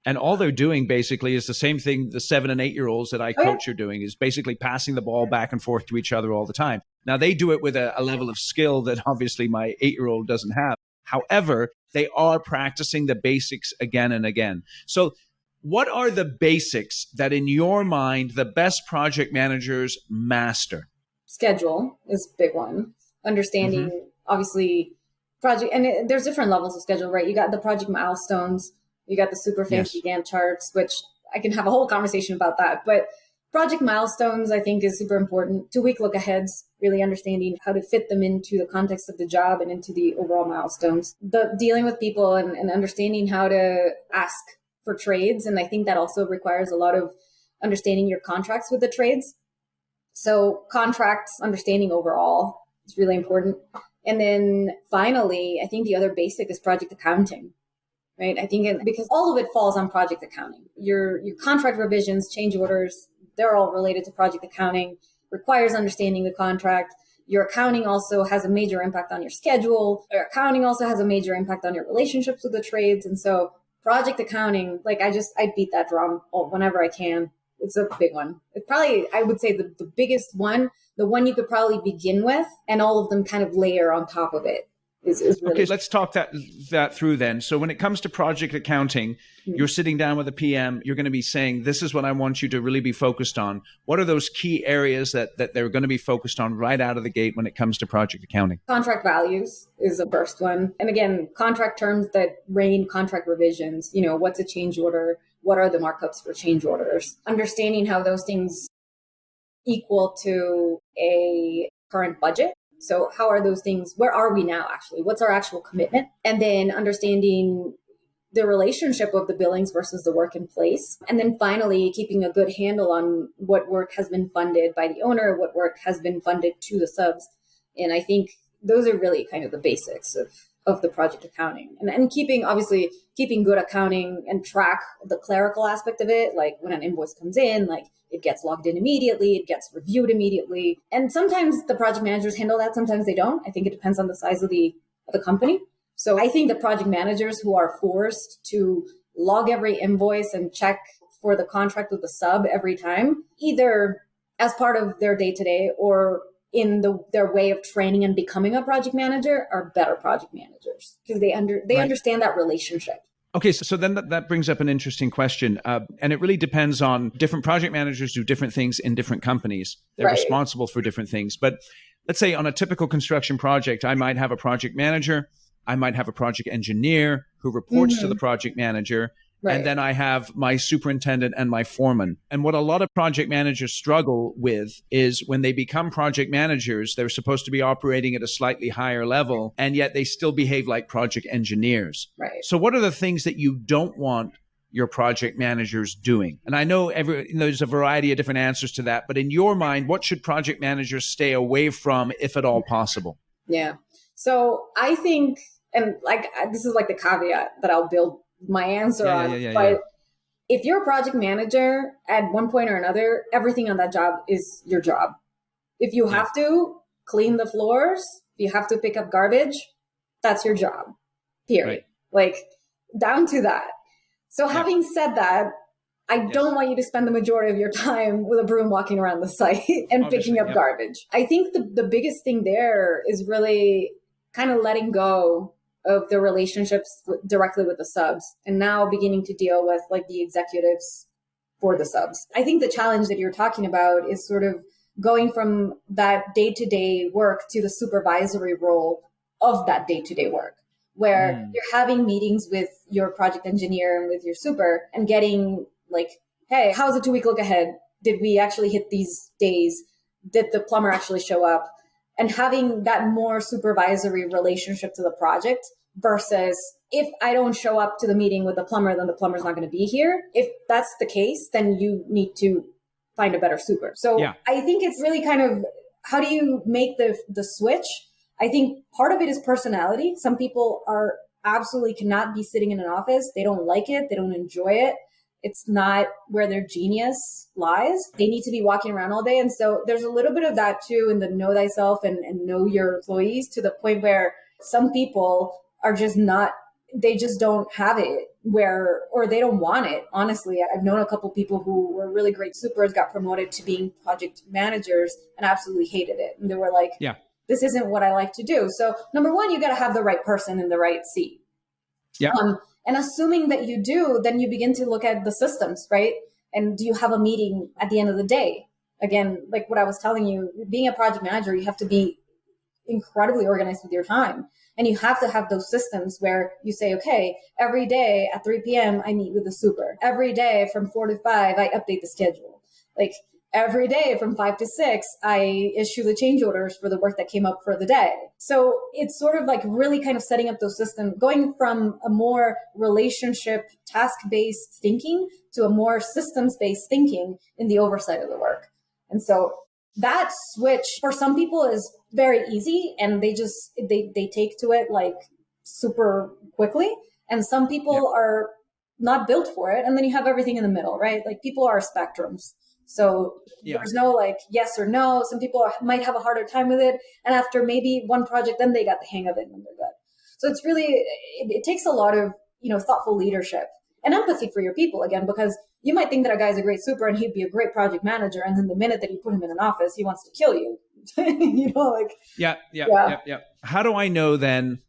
And all they're doing basically is the same thing the 7 and 8 year olds that I coach are doing, is basically passing the ball back and forth to each other all the time. Now, they do it with a level of skill that obviously my 8-year-old doesn't have. However, they are practicing the basics again and again. So what are the basics that in your mind the best project managers master? Schedule is a big one. Understanding, obviously, project, and there's different levels of schedule, right? You got the project milestones, you got the super fancy Gantt charts, which I can have a whole conversation about that. But project milestones, I think, is super important. 2-week look aheads, really understanding how to fit them into the context of the job and into the overall milestones. The dealing with people and understanding how to ask for trades. And I think that also requires a lot of understanding your contracts with the trades. So contracts, understanding overall is really important. And then finally, I think the other basic is project accounting. Right. I think because all of it falls on project accounting. Your contract revisions, change orders, they're all related to project accounting, requires understanding the contract. Your accounting also has a major impact on your schedule. Your accounting also has a major impact on your relationships with the trades. And so project accounting, like I beat that drum whenever I can. It's a big one. It's probably, I would say the biggest one, the one you could probably begin with, and all of them kind of layer on top of it. is really... Okay, let's talk that through then. So when it comes to project accounting, you're sitting down with a PM, you're going to be saying, this is what I want you to really be focused on. What are those key areas that they're going to be focused on right out of the gate when it comes to project accounting? Contract values is the first one. And again, contract terms that reign contract revisions, what's a change order? What are the markups for change orders? Understanding how those things equal to a current budget. So how are those things? Where are we now, actually? What's our actual commitment? And then understanding the relationship of the billings versus the work in place. And then finally, keeping a good handle on what work has been funded by the owner, what work has been funded to the subs. And I think those are really kind of the basics of the project accounting. And keeping good accounting and track the clerical aspect of it. Like when an invoice comes in, like it gets logged in immediately, it gets reviewed immediately. And sometimes the project managers handle that, sometimes they don't. I think it depends on the size of the company. So I think the project managers who are forced to log every invoice and check for the contract with the sub every time, either as part of their day-to-day or in their way of training and becoming a project manager, are better project managers because they understand that relationship. Okay, so then that brings up an interesting question. And it really depends on different project managers do different things in different companies. They're responsible for different things. But let's say on a typical construction project, I might have a project manager, I might have a project engineer who reports to the project manager. Right. And then I have my superintendent and my foreman. And what a lot of project managers struggle with is when they become project managers, they're supposed to be operating at a slightly higher level, and yet they still behave like project engineers. Right. So what are the things that you don't want your project managers doing? And I know there's a variety of different answers to that, but in your mind, what should project managers stay away from, if at all possible? Yeah. So I think, and this is like the caveat that I'll build my answer on. But if you're a project manager at one point or another, everything on that job is your job. If you have to clean the floors, if you have to pick up garbage, that's your job, period. Like down to that. So having said that, I don't want you to spend the majority of your time with a broom walking around the site and picking up garbage. I think the biggest thing there is really kind of letting go of the relationships directly with the subs and now beginning to deal with like the executives for the subs. I think the challenge that you're talking about is sort of going from that day-to-day work to the supervisory role of that day-to-day work, where you're having meetings with your project engineer and with your super and getting like, hey, how's the 2-week look ahead? Did we actually hit these days? Did the plumber actually show up? And having that more supervisory relationship to the project versus if I don't show up to the meeting with the plumber, then the plumber's not going to be here. If that's the case, then you need to find a better super. So I think it's really kind of, how do you make the switch? I think part of it is personality. Some people are absolutely cannot be sitting in an office. They don't like it. They don't enjoy it. It's not where their genius lies. They need to be walking around all day. And so there's a little bit of that too in the know thyself and know your employees, to the point where some people are just not, they just don't have it or they don't want it. Honestly, I've known a couple people who were really great supers, got promoted to being project managers and absolutely hated it. And they were like, this isn't what I like to do. So number one, you got to have the right person in the right seat. And assuming that you do, then you begin to look at the systems, right? And do you have a meeting at the end of the day? Again, like what I was telling you, being a project manager, you have to be incredibly organized with your time. And you have to have those systems where you say, okay, every day at 3 p.m., I meet with the super. Every day from 4 to 5, I update the schedule. Like every day from 5 to 6, I issue the change orders for the work that came up for the day. So it's sort of like really kind of setting up those systems, going from a more relationship task-based thinking to a more systems-based thinking in the oversight of the work. And so that switch for some people is very easy and they just, they take to it like super quickly. And some people are not built for it. And then you have everything in the middle, right? Like people are spectrums. So there's no like yes or no. Some people might have a harder time with it. And after maybe one project, then they got the hang of it and they're good. So it's really, it takes a lot of, thoughtful leadership and empathy for your people, again, because you might think that a guy's a great super and he'd be a great project manager. And then the minute that you put him in an office, he wants to kill you. How do I know then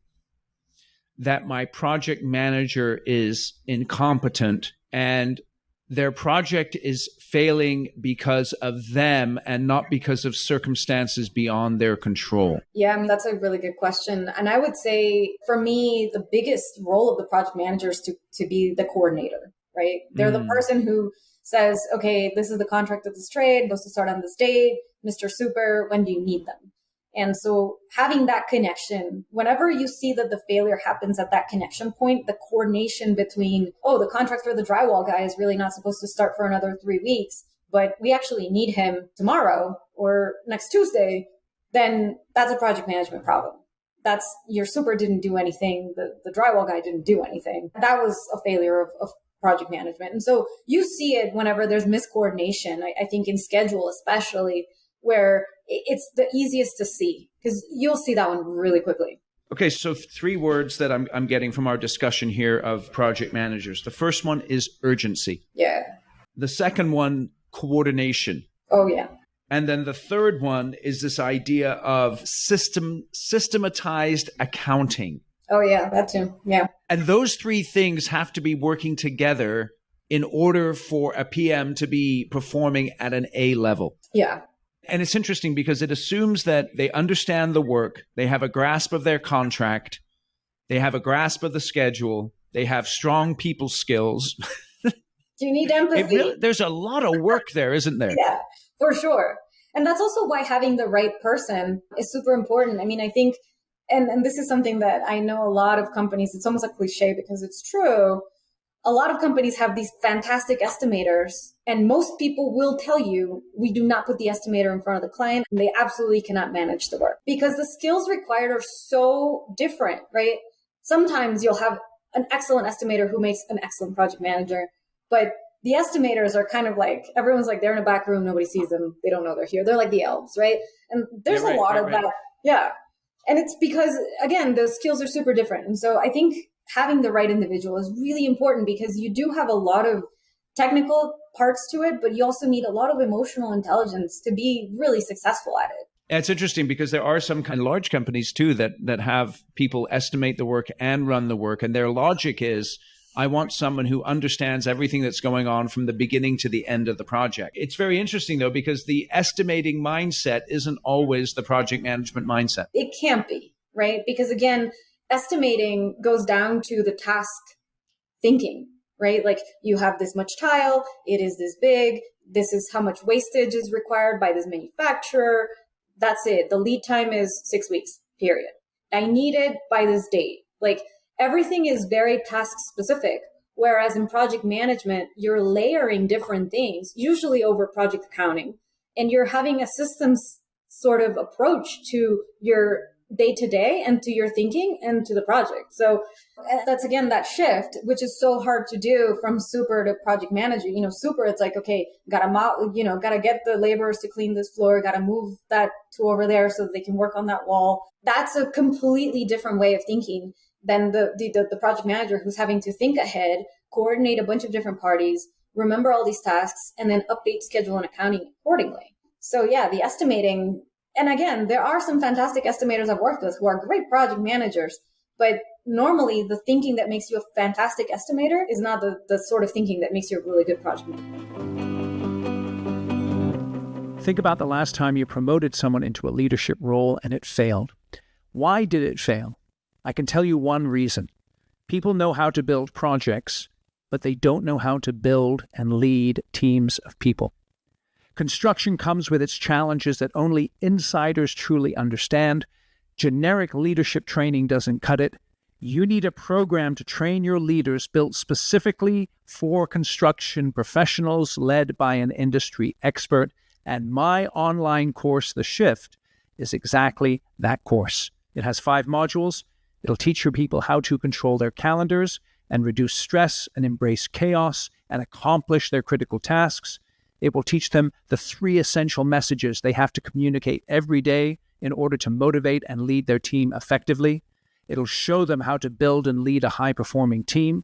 that my project manager is incompetent and their project is failing because of them and not because of circumstances beyond their control? Yeah, I mean, that's a really good question. And I would say for me, the biggest role of the project manager is to be the coordinator, right? They're the person who says, okay, this is the contract of this trade, supposed to start on this date, Mr. Super, when do you need them? And so having that connection, whenever you see that the failure happens at that connection point, the coordination between, oh, the contract for the drywall guy is really not supposed to start for another 3 weeks, but we actually need him tomorrow or next Tuesday, then that's a project management problem. That's your super didn't do anything. The drywall guy didn't do anything. That was a failure of project management. And so you see it whenever there's miscoordination, I think in schedule, especially, where it's the easiest to see because you'll see that one really quickly. Okay, so 3 words that I'm getting from our discussion here of project managers. The first one is urgency. Yeah. The second one, coordination. Oh, yeah. And then the third one is this idea of systematized accounting. Oh, yeah, that too. Yeah. And those 3 things have to be working together in order for a PM to be performing at an A level. Yeah. And it's interesting because it assumes that they understand the work, they have a grasp of their contract, they have a grasp of the schedule, they have strong people skills. Do you need empathy? There's a lot of work there, isn't there? Yeah, for sure. And that's also why having the right person is super important. I mean, I think, and this is something that I know a lot of companies, it's almost a cliche because it's true. A lot of companies have these fantastic estimators, and most people will tell you, we do not put the estimator in front of the client, and they absolutely cannot manage the work because the skills required are so different, right? Sometimes you'll have an excellent estimator who makes an excellent project manager, but the estimators are kind of like, everyone's like, they're in a back room, nobody sees them, they don't know they're here. They're like the elves, right? And there's a lot of that. Yeah. And it's because, again, those skills are super different. And so I think having the right individual is really important because you do have a lot of technical parts to it, but you also need a lot of emotional intelligence to be really successful at it. It's interesting because there are some kind of large companies too that have people estimate the work and run the work. And their logic is, I want someone who understands everything that's going on from the beginning to the end of the project. It's very interesting though, because the estimating mindset isn't always the project management mindset. It can't be, right? Because again, estimating goes down to the task thinking, right? Like you have this much tile, it is this big, this is how much wastage is required by this manufacturer. That's it. The lead time is 6 weeks, period. I need it by this date. Like everything is very task specific. Whereas in project management, you're layering different things, usually over project accounting, and you're having a systems sort of approach to your day-to-day and to your thinking and to the project. So that's, again, that shift, which is so hard to do from super to project manager. You know, super, it's like, okay, gotta get the laborers to clean this floor, gotta move that to over there so that they can work on that wall. That's a completely different way of thinking than the project manager who's having to think ahead, coordinate a bunch of different parties, remember all these tasks, and then update schedule and accounting accordingly. So yeah, the estimating. And again, there are some fantastic estimators I've worked with who are great project managers, but normally the thinking that makes you a fantastic estimator is not the sort of thinking that makes you a really good project manager. Think about the last time you promoted someone into a leadership role and it failed. Why did it fail? I can tell you one reason. People know how to build projects, but they don't know how to build and lead teams of people. Construction comes with its challenges that only insiders truly understand. Generic leadership training doesn't cut it. You need a program to train your leaders built specifically for construction professionals led by an industry expert. And my online course, The Shift, is exactly that course. It has 5 modules. It'll teach your people how to control their calendars and reduce stress and embrace chaos and accomplish their critical tasks. It will teach them the 3 essential messages they have to communicate every day in order to motivate and lead their team effectively. It'll show them how to build and lead a high-performing team,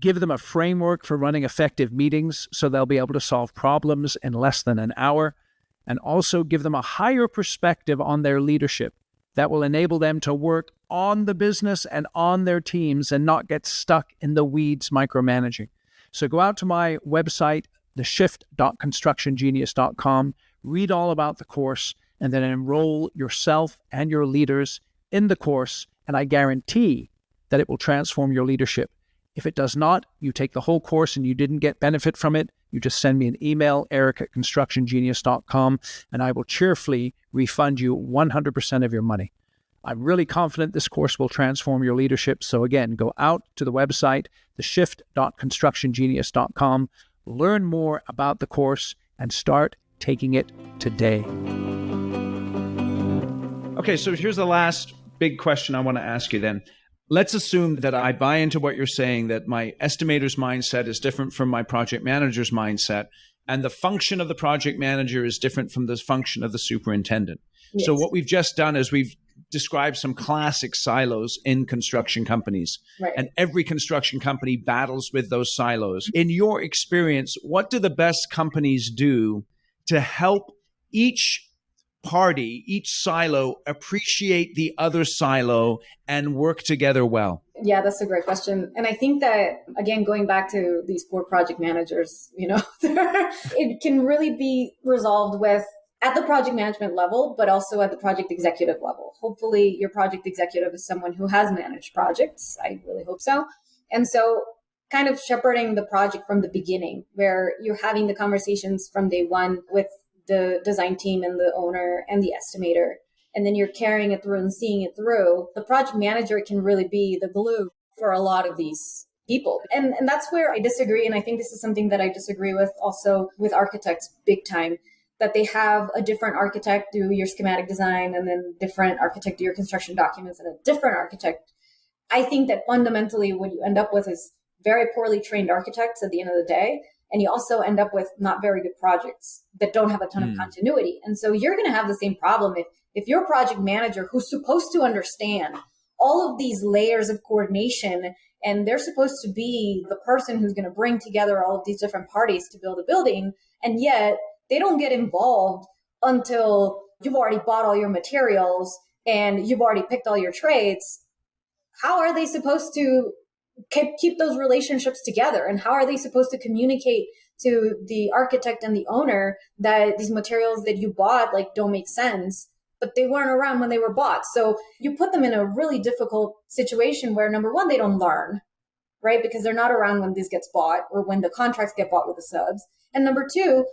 give them a framework for running effective meetings so they'll be able to solve problems in less than an hour, and also give them a higher perspective on their leadership that will enable them to work on the business and on their teams and not get stuck in the weeds micromanaging. So go out to my website, theshift.constructiongenius.com, read all about the course, and then enroll yourself and your leaders in the course, and I guarantee that it will transform your leadership. If it does not, you take the whole course and you didn't get benefit from it, you just send me an email, eric@constructiongenius.com, and I will cheerfully refund you 100% of your money. I'm really confident this course will transform your leadership. So again, go out to the website, theshift.constructiongenius.com, learn more about the course, and start taking it today. Okay, so here's the last big question I want to ask you then. Let's assume that I buy into what you're saying, that my estimator's mindset is different from my project manager's mindset, and the function of the project manager is different from the function of the superintendent. Yes. So what we've just done is we've described some classic silos in construction companies. Right. And every construction company battles with those silos. In your experience, what do the best companies do to help each party, each silo, appreciate the other silo and work together well? Yeah, that's a great question. And I think that, again, going back to these poor project managers, it can really be resolved with at the project management level, but also at the project executive level. Hopefully your project executive is someone who has managed projects. I really hope so. And so kind of shepherding the project from the beginning, where you're having the conversations from day one with the design team and the owner and the estimator, and then you're carrying it through and seeing it through. The project manager can really be the glue for a lot of these people. And that's where I disagree. And I think this is something that I disagree with also with architects big time, that they have a different architect do your schematic design and then different architect do your construction documents and a different architect. I think that fundamentally what you end up with is very poorly trained architects at the end of the day. And you also end up with not very good projects that don't have a ton of continuity. And so you're going to have the same problem if your project manager, who's supposed to understand all of these layers of coordination, and they're supposed to be the person who's going to bring together all of these different parties to build a building, and yet they don't get involved until you've already bought all your materials and you've already picked all your trades. How are they supposed to keep those relationships together? And how are they supposed to communicate to the architect and the owner that these materials that you bought don't make sense, but they weren't around when they were bought? So you put them in a really difficult situation where, number one, they don't learn, right? Because they're not around when this gets bought or when the contracts get bought with the subs. And number two,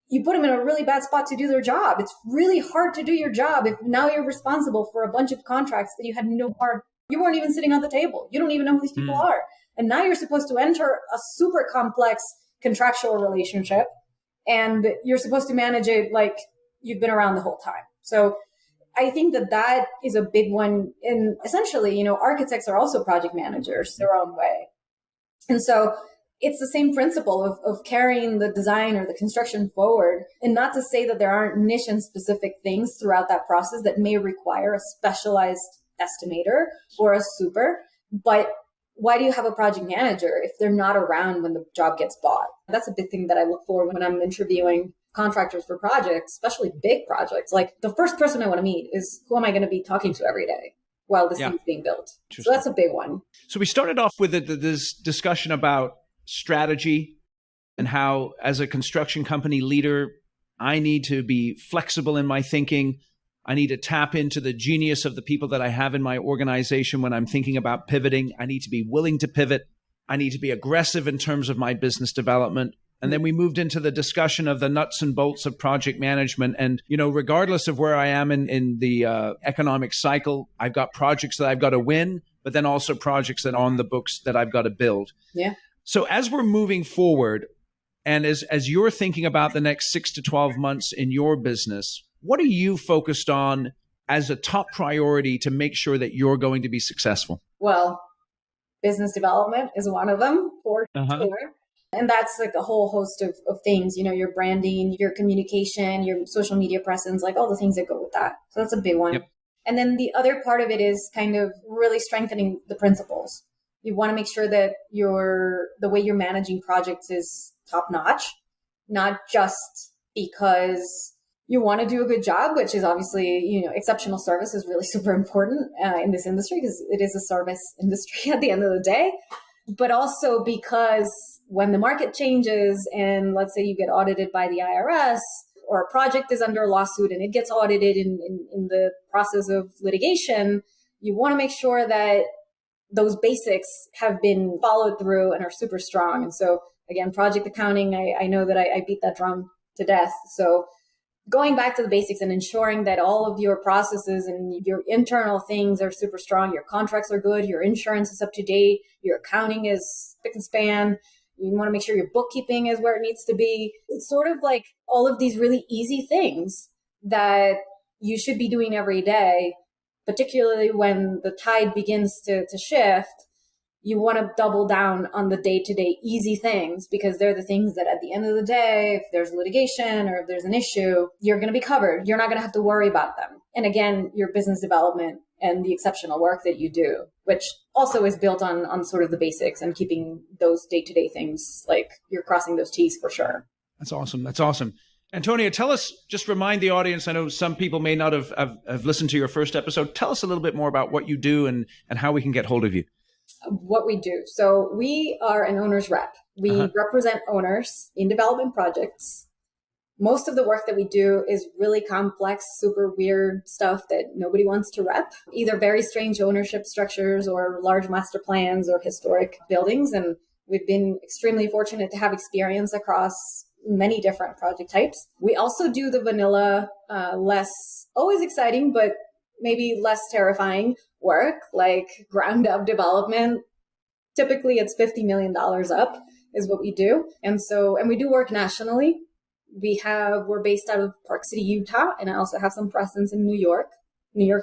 you put them in a really bad spot to do their job. It's really hard to do your job if now you're responsible for a bunch of contracts that you had no part. You weren't even sitting at the table. You don't even know who these people are. And now you're supposed to enter a super complex contractual relationship, and you're supposed to manage it like you've been around the whole time. So I think that is a big one. And essentially, architects are also project managers their own way. And so it's the same principle of carrying the design or the construction forward. And not to say that there aren't niche and specific things throughout that process that may require a specialized estimator or a super, but why do you have a project manager if they're not around when the job gets bought? That's a big thing that I look for when I'm interviewing contractors for projects, especially big projects. Like, the first person I want to meet is, who am I going to be talking to every day while this thing's being built? So that's a big one. So we started off with this discussion about strategy and how, as a construction company leader, I need to be flexible in my thinking. I need to tap into the genius of the people that I have in my organization when I'm thinking about pivoting. I need to be willing to pivot. I need to be aggressive in terms of my business development. And then we moved into the discussion of the nuts and bolts of project management. And, regardless of where I am in the economic cycle, I've got projects that I've got to win, but then also projects that are on the books that I've got to build. Yeah. So as we're moving forward, and as you're thinking about the next 6 to 12 months in your business, what are you focused on as a top priority to make sure that you're going to be successful? Well, business development is one of them, for sure. And that's a whole host of things, your branding, your communication, your social media presence, all the things that go with that. So that's a big one. Yep. And then the other part of it is kind of really strengthening the principles. You want to make sure that the way you're managing projects is top notch, not just because You want to do a good job, which is obviously, exceptional service is really super important in this industry because it is a service industry at the end of the day. But also because when the market changes and let's say you get audited by the IRS or a project is under a lawsuit and it gets audited in the process of litigation, you want to make sure that those basics have been followed through and are super strong. And so again, project accounting, I know that I beat that drum to death. So going back to the basics and ensuring that all of your processes and your internal things are super strong, your contracts are good, your insurance is up to date, your accounting is spick and span. You want to make sure your bookkeeping is where it needs to be. It's sort of like all of these really easy things that you should be doing every day, particularly when the tide begins to shift. You want to double down on the day-to-day easy things because they're the things that at the end of the day, if there's litigation or if there's an issue, you're going to be covered. You're not going to have to worry about them. And again, your business development and the exceptional work that you do, which also is built on sort of the basics and keeping those day-to-day things, like you're crossing those T's for sure. That's awesome. That's awesome. Antonia, tell us, just remind the audience, I know some people may not have listened to your first episode. Tell us a little bit more about what you do and how we can get hold of you. What we do. So we are an owner's rep. We represent owners in development projects. Most of the work that we do is really complex, super weird stuff that nobody wants to rep, either very strange ownership structures or large master plans or historic buildings. And we've been extremely fortunate to have experience across many different project types. We also do the vanilla, less always exciting, but maybe less terrifying work, like ground up development. Typically it's $50 million up is what we do. And we do work nationally. We're based out of Park City, Utah, and I also have some presence in New York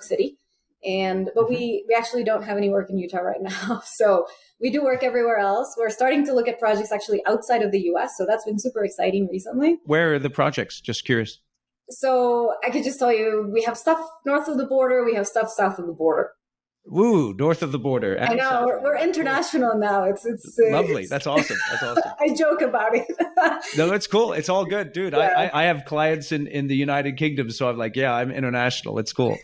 City. But we actually don't have any work in Utah right now. So we do work everywhere else. We're starting to look at projects actually outside of the US. So that's been super exciting recently. Where are the projects? Just curious. So I could just tell you, we have stuff north of the border. We have stuff south of the border. Woo, north of the border. I know, we're international now. It's lovely. That's awesome. That's awesome. I joke about it. No, it's cool. It's all good, dude. Yeah. I have clients in the United Kingdom, so I'm like, yeah, I'm international. It's cool.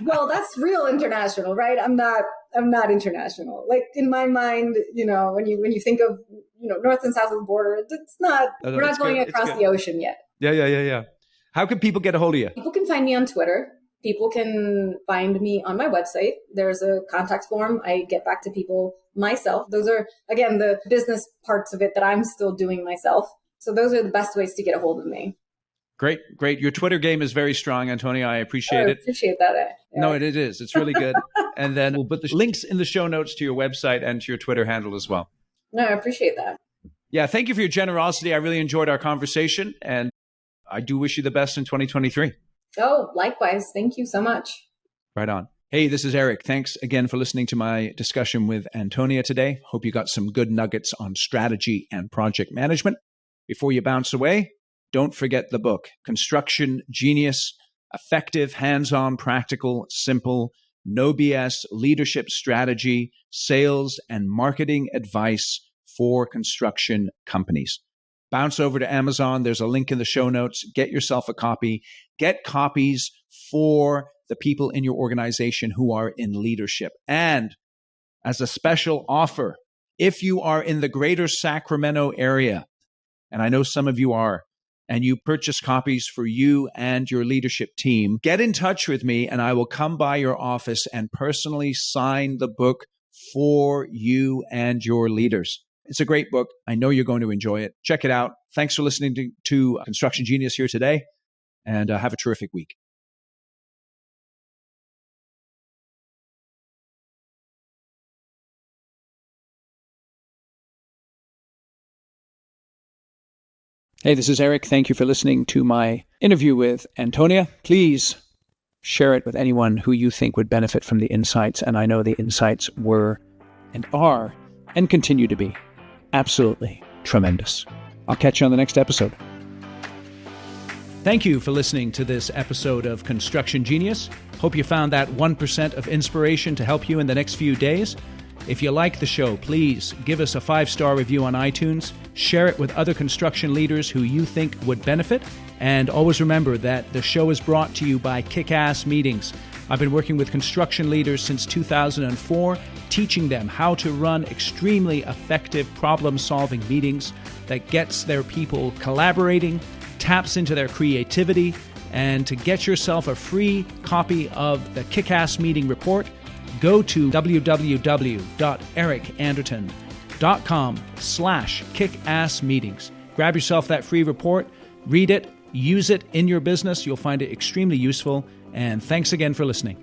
Well, that's real international, right? I'm not international. Like in my mind, when you think of north and south of the border, it's not. No, we're not going across the ocean yet. Yeah. How can people get a hold of you? People can find me on Twitter. People can find me on my website. There's a contact form. I get back to people myself. Those are, again, the business parts of it that I'm still doing myself. So those are the best ways to get a hold of me. Great. Your Twitter game is very strong, Antonia. I appreciate it. Appreciate that. Yeah. No, it is. It's really good. And then we'll put the links in the show notes to your website and to your Twitter handle as well. No, I appreciate that. Yeah, thank you for your generosity. I really enjoyed our conversation, and I do wish you the best in 2023. Oh, likewise. Thank you so much. Right on. Hey, this is Eric. Thanks again for listening to my discussion with Antonia today. Hope you got some good nuggets on strategy and project management. Before you bounce away, don't forget the book, Construction Genius, Effective, Hands-On, Practical, Simple, No BS Leadership Strategy, Sales, and Marketing Advice for Construction Companies. Bounce over to Amazon. There's a link in the show notes. Get yourself a copy. Get copies for the people in your organization who are in leadership. And as a special offer, if you are in the greater Sacramento area, and I know some of you are, and you purchase copies for you and your leadership team, get in touch with me and I will come by your office and personally sign the book for you and your leaders. It's a great book. I know you're going to enjoy it. Check it out. Thanks for listening to Construction Genius here today, and have a terrific week. Hey, this is Eric. Thank you for listening to my interview with Antonia. Please share it with anyone who you think would benefit from the insights, and I know the insights were and are and continue to be absolutely tremendous. I'll catch you on the next episode. Thank you for listening to this episode of Construction Genius. Hope you found that 1% of inspiration to help you in the next few days. If you like the show, please give us a 5-star review on iTunes, share it with other construction leaders who you think would benefit, and always remember that the show is brought to you by Kick-Ass Meetings. I've been working with construction leaders since 2004, teaching them how to run extremely effective problem-solving meetings that gets their people collaborating, taps into their creativity, and to get yourself a free copy of the Kick-Ass Meeting Report, go to www.ericanderton.com/kickassmeetings. Grab yourself that free report, read it, use it in your business. You'll find it extremely useful. And thanks again for listening.